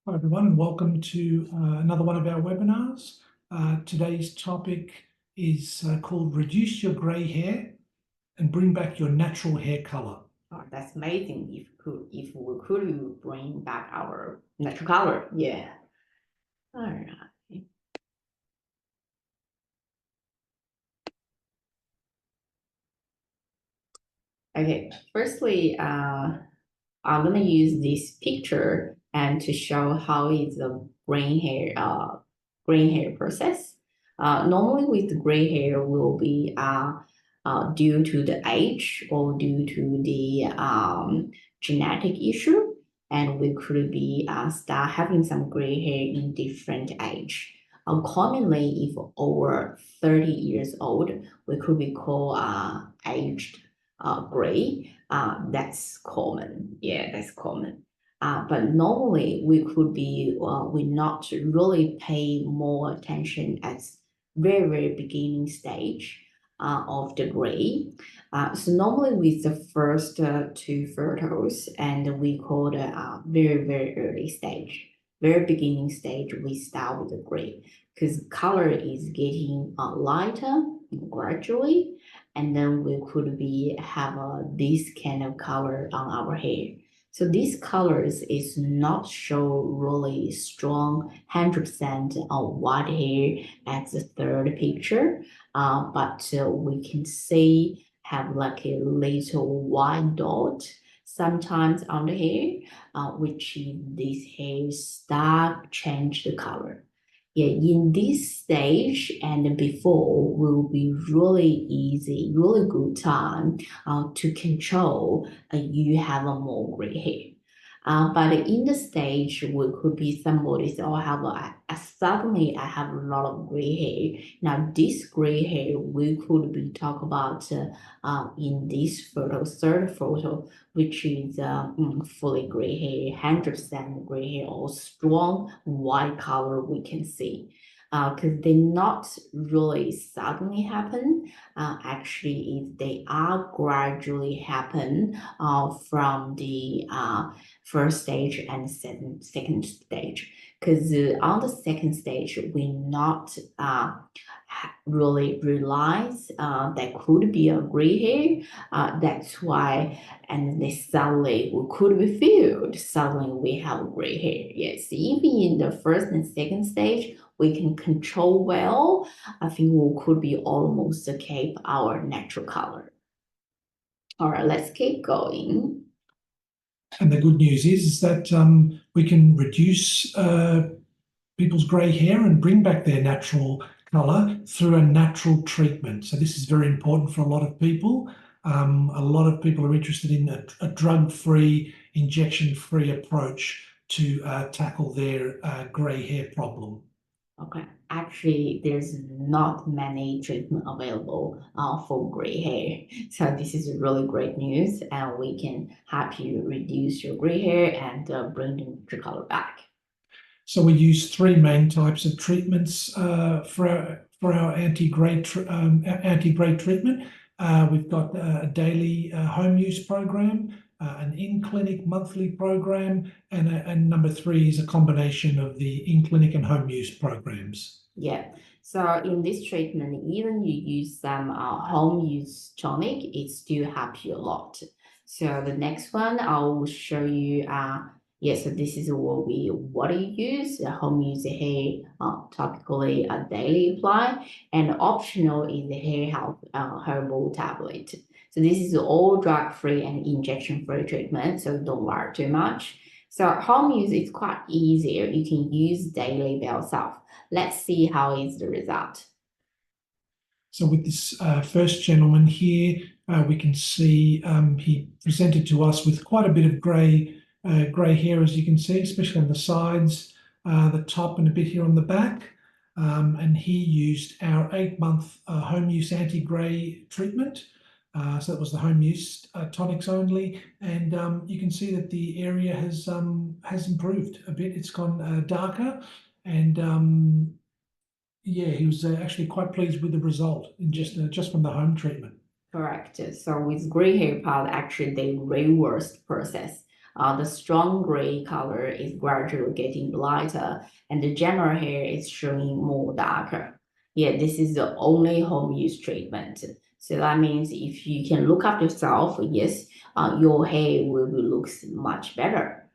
Hi everyone, and welcome to another one of our webinars. Today's topic is called Reduce Your Grey Hair and Bring Back Your Natural Hair Color. Oh, that's amazing. If we could bring back our natural color. Yeah. All right. Okay. Firstly, I'm gonna use this picture and to show how is the graying hair process. Normally with the gray hair will be due to the age or due to the genetic issue, and we could be start having some gray hair in different age. Commonly, if over 30 years old, we could be called aged gray. That's common. Yeah, that's common. But normally we could be we not really pay more attention at very beginning stage of the gray. So normally with the first two photos, and we call the very early stage, very beginning stage, we start with the gray because color is getting lighter gradually, and then we could be have this kind of color on our hair. So these colors is not show really strong 100% on white hair as the third picture, but we can see have like a little white dot sometimes on the hair, which this hair start change the color. Yeah, in this stage and before will be really easy, really good time to control you have a more gray hair. But in the stage, we could be somebody say, oh, suddenly I have a lot of gray hair. Now this gray hair we could be talk about in this photo, third photo, which is fully gray hair, 100% gray hair, or strong white color we can see. Because they not really suddenly happen. Actually, if they are gradually happen from the first stage and second stage. Because on the second stage, we not really realize that could be a gray hair. That's why, and they suddenly we could be filled. Suddenly we have gray hair. Yes, even in the first and second stage, we can control well. I think we could be almost keep our natural color. All right, let's keep going. And the good news is that we can reduce people's grey hair and bring back their natural color through a natural treatment. So this is very important for a lot of people. A lot of people are interested in a drug-free, injection-free approach to tackle their grey hair problem. Okay, actually, there's not many treatment available for gray hair. So this is really great news, and we can help you reduce your gray hair and bring the natural color back. So we use three main types of treatments for our anti-grey treatment. We've got a daily home use program, an in-clinic monthly program, and number three is a combination of the in-clinic and home use programs. Yeah. So in this treatment, even you use some home use tonic, it still helps you a lot. So the next one, I will show you. So this is what you use. Home use hair topically daily apply, and optional is the hair health herbal tablet. So this is all drug free and injection free treatment. So don't worry too much. So home use is quite easier. You can use daily by yourself. Let's see how is the result. So with this first gentleman here, we can see he presented to us with quite a bit of grey hair, as you can see, especially on the sides, the top, and a bit here on the back. And he used our 8-month home use anti-grey treatment. So that was the home use tonics only, and you can see that the area has improved a bit. It's gone darker, and yeah, he was actually quite pleased with the result in just from the home treatment. Correct. So with gray hair part, actually they reverse process. The strong gray color is gradually getting lighter, and the general hair is showing more darker. Yeah, this is the only home use treatment. So that means if you can look after yourself, yes, your hair will looks much better.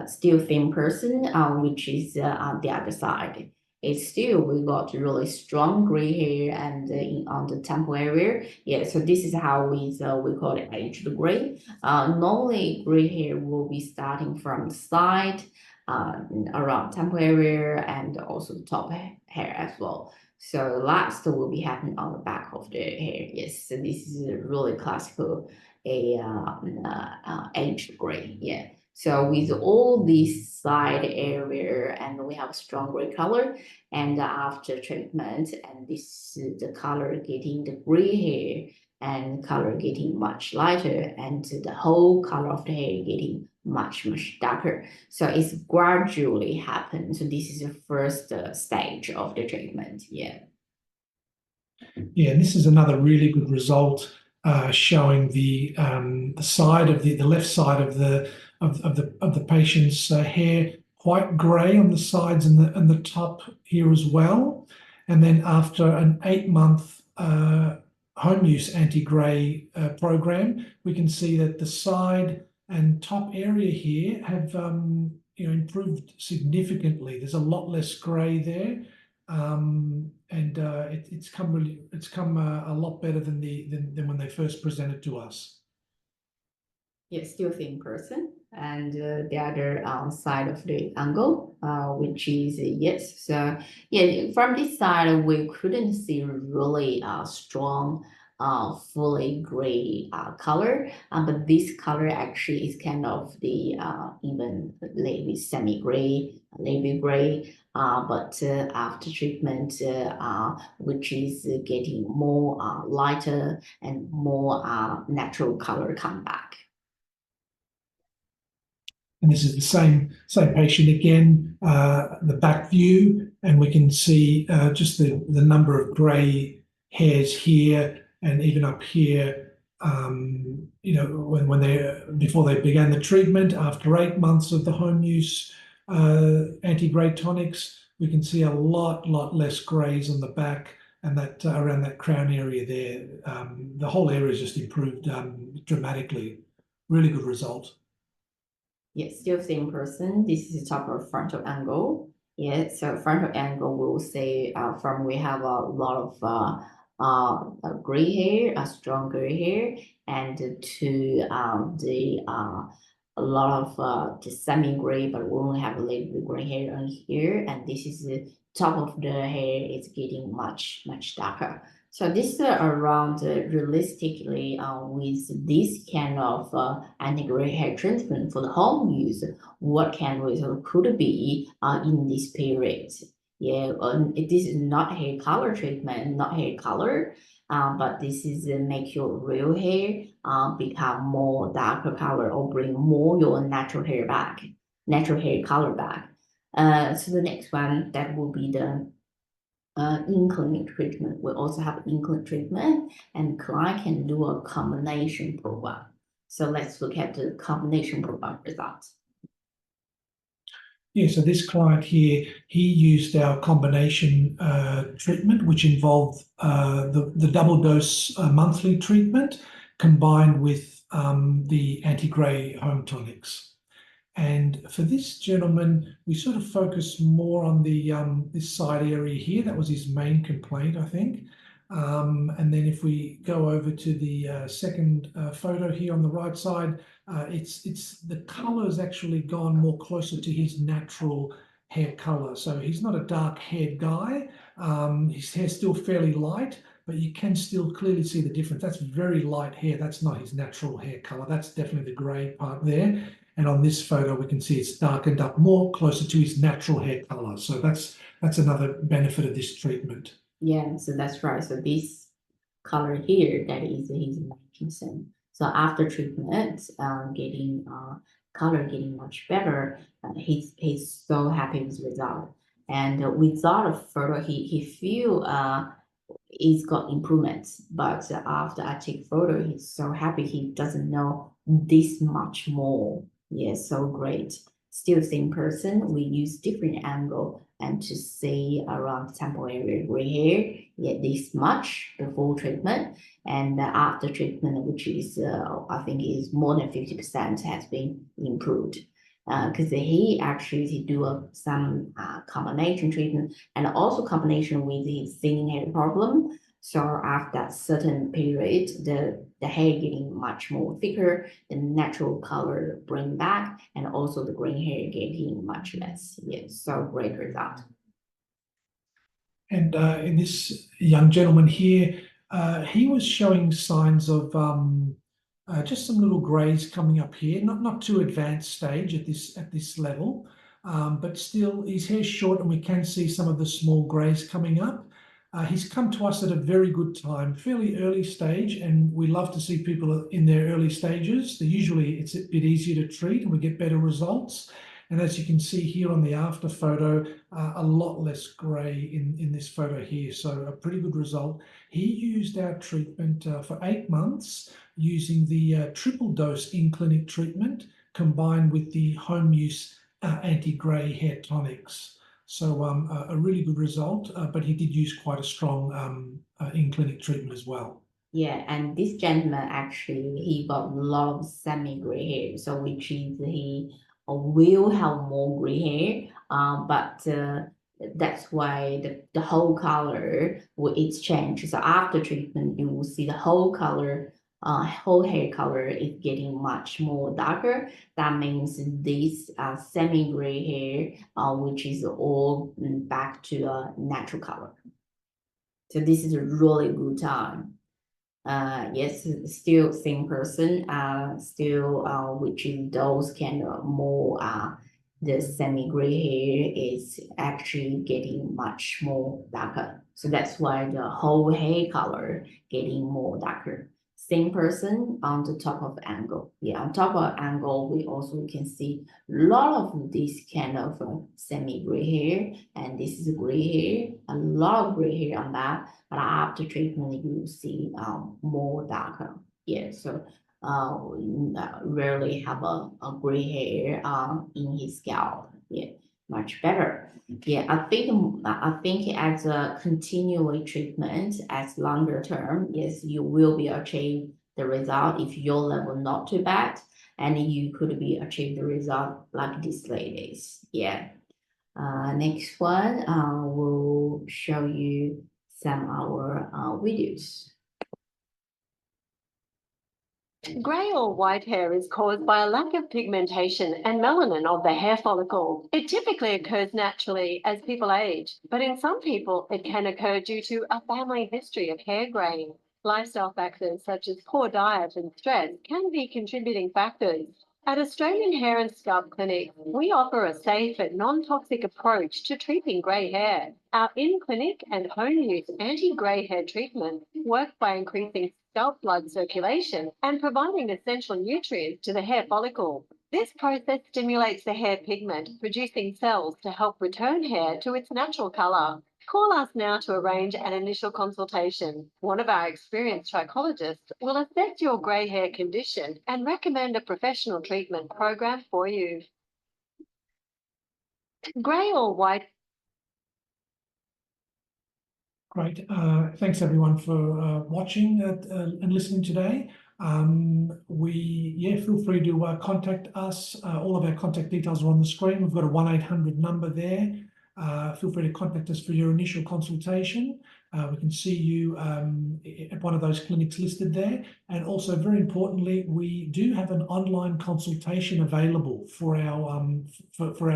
Still thin person, which is on the other side. It's still we got really strong gray hair and on the temple area. Yeah, so this is how we call it aged gray. Normally gray hair will be starting from the side, around temple area and also the top hair as well. So last will be happening on the back of the hair. Yes, so this is a really classical aged gray. Yeah. So with all this side area and we have strong gray color and after treatment and this the color getting the gray hair and color getting much lighter and the whole color of the hair getting much darker. So it's gradually happen. So this is the first stage of the treatment. Yeah. Yeah, and this is another really good result showing the side of the left side of the patient's hair quite grey on the sides and the top here as well. And then after an 8-month home use anti-grey program, we can see that the side and top area here have improved significantly. There's a lot less grey there. And it's come a lot better than when they first presented to us. Yeah, still thin person, and the other side of the angle, which is yes. So yeah, from this side we couldn't see really strong, fully gray color, but this color actually is kind of the even maybe semi-gray, maybe gray. But after treatment, which is getting more lighter and more natural color come back. And this is the same patient again, the back view, and we can see just the number of grey hairs here and even up here. When before they began the treatment, after 8 months of the home use anti-grey tonics, we can see a lot less greys on the back and that around that crown area there. The whole area has just improved dramatically. Really good result. Yes, still same person. This is the top of frontal angle. Yeah, so frontal angle will say from we have a lot of gray hair, a strong gray hair, and to a lot of the semi-gray, but we only have a little bit gray hair on here, and this is the top of the hair is getting much darker. So this around realistically with this kind of anti-gray hair treatment for the home use, what can result could be in this period. Yeah, this is not hair color treatment, not hair color, but this is make your real hair become more darker color or bring more your natural hair back, natural hair color back. So the next one that will be the in-clinic treatment. We also have in-clinic treatment, and client can do a combination program. So let's look at the combination program results. Yeah, so this client here, he used our combination treatment, which involved the double dose monthly treatment combined with the anti-grey home tonics. And for this gentleman, we sort of focus more on the this side area here. That was his main complaint, I think. And then if we go over to the second photo here on the right side, it's the color has actually gone more closer to his natural hair color. So he's not a dark-haired guy. His hair's still fairly light, but you can still clearly see the difference. That's very light hair. That's not his natural hair color. That's definitely the gray part there. And on this photo, we can see it's darkened up more closer to his natural hair color. So that's another benefit of this treatment. Yeah, so that's right. So this color here, that is his main concern. So after treatment, getting color getting much better, he's so happy with the result. And without a photo, he feel he's got improvements. But after I take photo, he's so happy he doesn't know this much more. Yes, so great. Still same person, we use different angle and to see around sample area gray hair, yet this much before treatment and after treatment, which is I think is more than 50% has been improved. Because he actually do some combination treatment and also combination with his thinning hair problem. So after that certain period, the hair getting much more thicker, the natural color bring back, and also the green hair getting much less. Yes, so great result. And in this young gentleman here, he was showing signs of just some little grays coming up here, not too advanced stage at this level, but still his hair's short and we can see some of the small grays coming up. He's come to us at a very good time, fairly early stage, and we love to see people in their early stages. Usually it's a bit easier to treat and we get better results. And as you can see here on the after photo, a lot less grey in this photo here. So a pretty good result. He used our treatment for 8 months using the triple dose in-clinic treatment combined with the home use anti-grey hair tonics. So a really good result, but he did use quite a strong in-clinic treatment as well. Yeah, and this gentleman actually he got a lot of semi-gray hair, so which is he will have more gray hair, but that's why the whole color will exchange. So after treatment, you will see the whole color, whole hair color is getting much more darker. That means this semi-gray hair, which is all back to a natural color. So this is a really good time. Yes, still same person, still which is those kind of more the semi-gray hair is actually getting much more darker. So that's why the whole hair color getting more darker. Same person on the top of angle. Yeah, on top of angle, we also can see a lot of this kind of semi-gray hair, and this is gray hair, a lot of gray hair on that. But after treatment, you see more darker. Yeah, so rarely have a gray hair in his scalp. Yeah, much better. Yeah, I think as a continual treatment, as longer term, yes, you will be achieve the result if your level not too bad, and you could be achieve the result like these ladies. Yeah. Next one, will show you some our videos. Grey or white hair is caused by a lack of pigmentation and melanin of the hair follicle. It typically occurs naturally as people age, but in some people it can occur due to a family history of hair greying. Lifestyle factors such as poor diet and stress can be contributing factors. At Australian Hair and Scalp Clinics, we offer a safe and non-toxic approach to treating grey hair. Our in-clinic and home-use anti-grey hair treatment work by increasing scalp blood circulation and providing essential nutrients to the hair follicle. This process stimulates the hair pigment, producing cells to help return hair to its natural colour. Call us now to arrange an initial consultation. One of our experienced trichologists will assess your grey hair condition and recommend a professional treatment program for you. Grey or white? Great. Thanks everyone for watching and listening today. Feel free to contact us. All of our contact details are on the screen. We've got a 1-800 number there. Feel free to contact us for your initial consultation. We can see you at one of those clinics listed there. And also, very importantly, we do have an online consultation available for our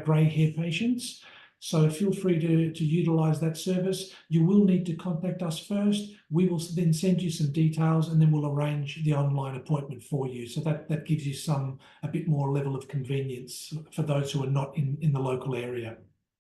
grey hair patients. So feel free to utilize that service. You will need to contact us first. We will then send you some details and then we'll arrange the online appointment for you. So that gives you a bit more level of convenience for those who are not in the local area.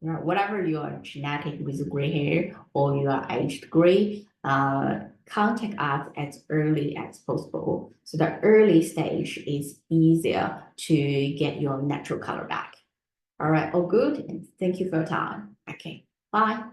Whatever you are genetic with gray hair or you are aged gray, contact us as early as possible. So the early stage is easier to get your natural color back. All right, all good. And thank you for your time. Okay, bye.